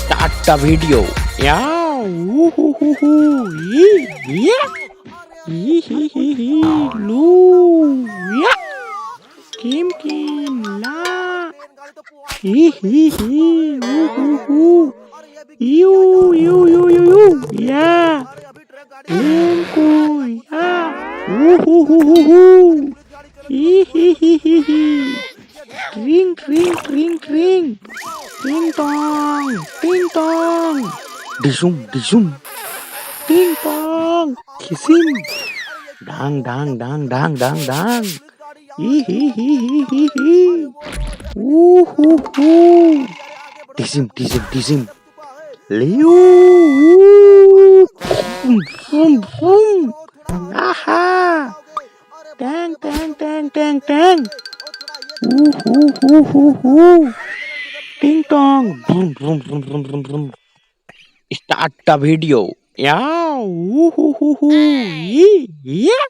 Start the video. Yeah. Woo-hoo-hoo-hoo. Yeah. Hee-hee-hee-hee. Loo. Yeah. Kim Kim La. Hee-hee-hee. Woo-hoo-hoo. You. Yeah. Tinku. Yeah. Woo-hoo-hoo-hoo. Hee-hee-hee-hee. Ring. Ting tong. Disum. Ting tong. Kisim. Dang. Hee. Woo. Disim. Liu. Bum. Aha. Tang. Woo. Ting tong. Brum. Start the video. Yeah. Woo. Yeah.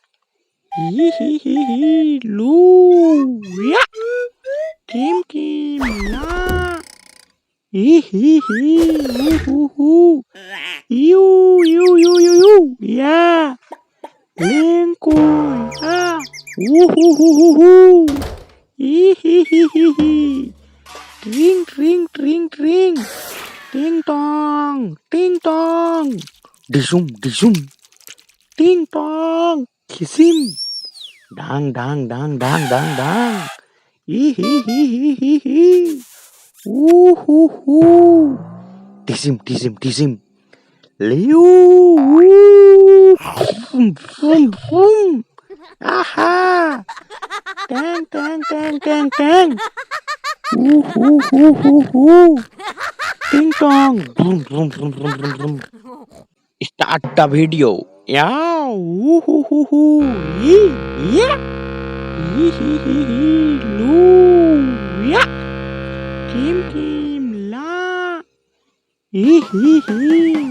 Hee. Loo. Yeah. Kim La. Hee. Woo. You. Yeah. Linku. Yeah. Woo. Hee. Ring. Ting tong. Disum. Ting tong. Kisim. Dang. Hee. Woo. Disim. Liu. Bum. Aha. Tang. Woo. Ting tong. Brum. Start the video. Yeah. Woo. Yeah. Hee. Loo. Yeah. Kim La. Hee.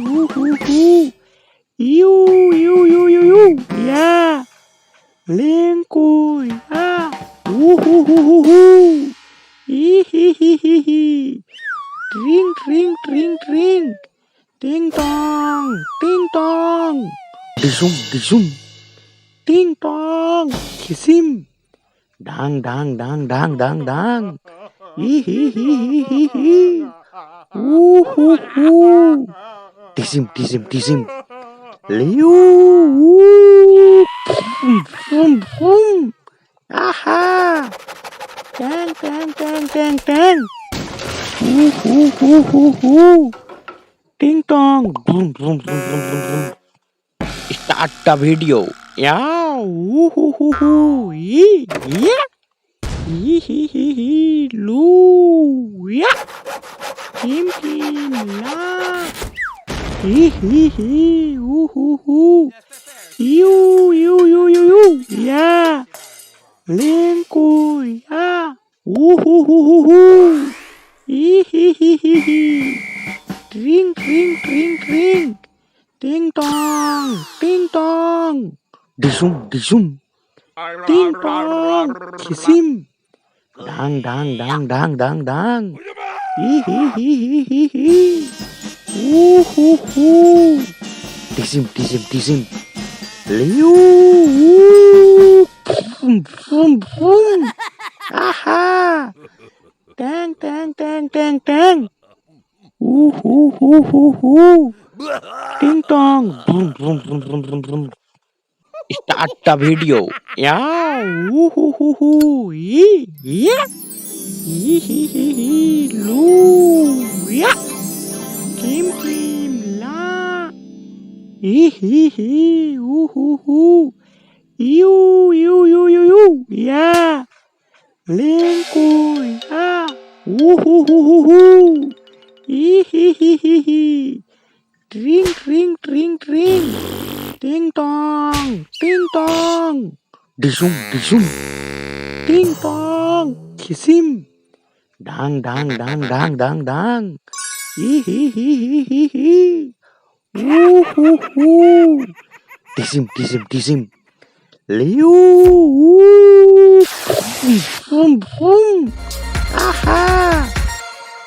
Woo. You. Yeah. Linku. Yeah. Woo. Hee. Ring. Ting tong. Disum. Ting tong. Kisim. Dang. Hee. Woo. Disim. Liu. Bum. Aha. Tang. Woo. Ting tong. Brum. Start the video. Yeah. Woo. Yeah. Hee. Loo. Yeah. Kim La. Hee. Woo. You. Yeah. Linku. Yeah. Woo. Hee. Ring. Ting tong. Disum. Ting tong. Kisim. Dang. Hee. Woo. Disim. Liu. Bum. Aha. Tang. Woo. Ting tong. Brum. Start the video. Yeah. Woo. Yeah. Hee. Loo. Yeah. Kim La. Hee. Woo. You. Yeah. Linku. Yeah. Woo. Hee. Ring. Ting tong. Disum. Ting tong. Kisim. Dang. Hee. Woo. Disim. Liu. Bum. Aha.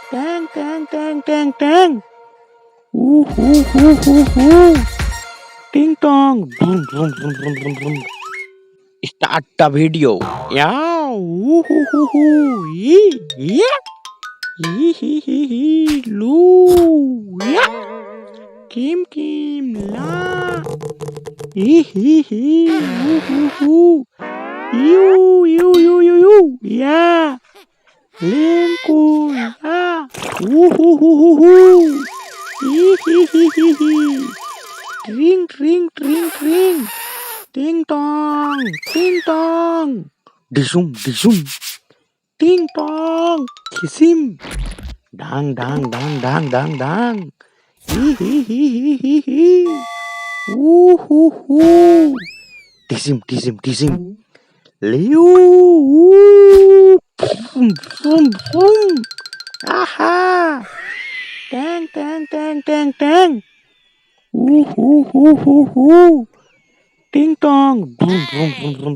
Tang, tang, tang, tang, tang. Ooh, hoo, hoo, hoo, hoo. Ding dong. Vroom, vroom, vroom, vroom, vroom, vroom. Start the video. Yeah. Ooh, hoo, hoo, hoo. Yee, yeah. Yee, hee, hee, hee. Loo. Yeah. Kim, kim, la. Yee, hee, hee. Ooh, hoo, hoo. You, you, you, you, you. Yeah. Linku, yeah. Ooh, hoo, hoo, hoo, hoo. Hee, hee, hee, hee, hee. Ring, ring, ring, ring. Ding dong, ding dong. Disum, disum. Ding dong. Kiss him. Dang, dang, dang, dang, dang, dang. Hee, hee, hee, hee, hee, hee. Ooh, hoo, hoo. Disim, disim, disim. Liu. Ooh. Vroom, vroom, vroom. Aha. Dang, dang, dang, dang, dang. Ooh, hoo, hoo, hoo, hoo. Ding dong. Vroom, vroom, vroom, vroom.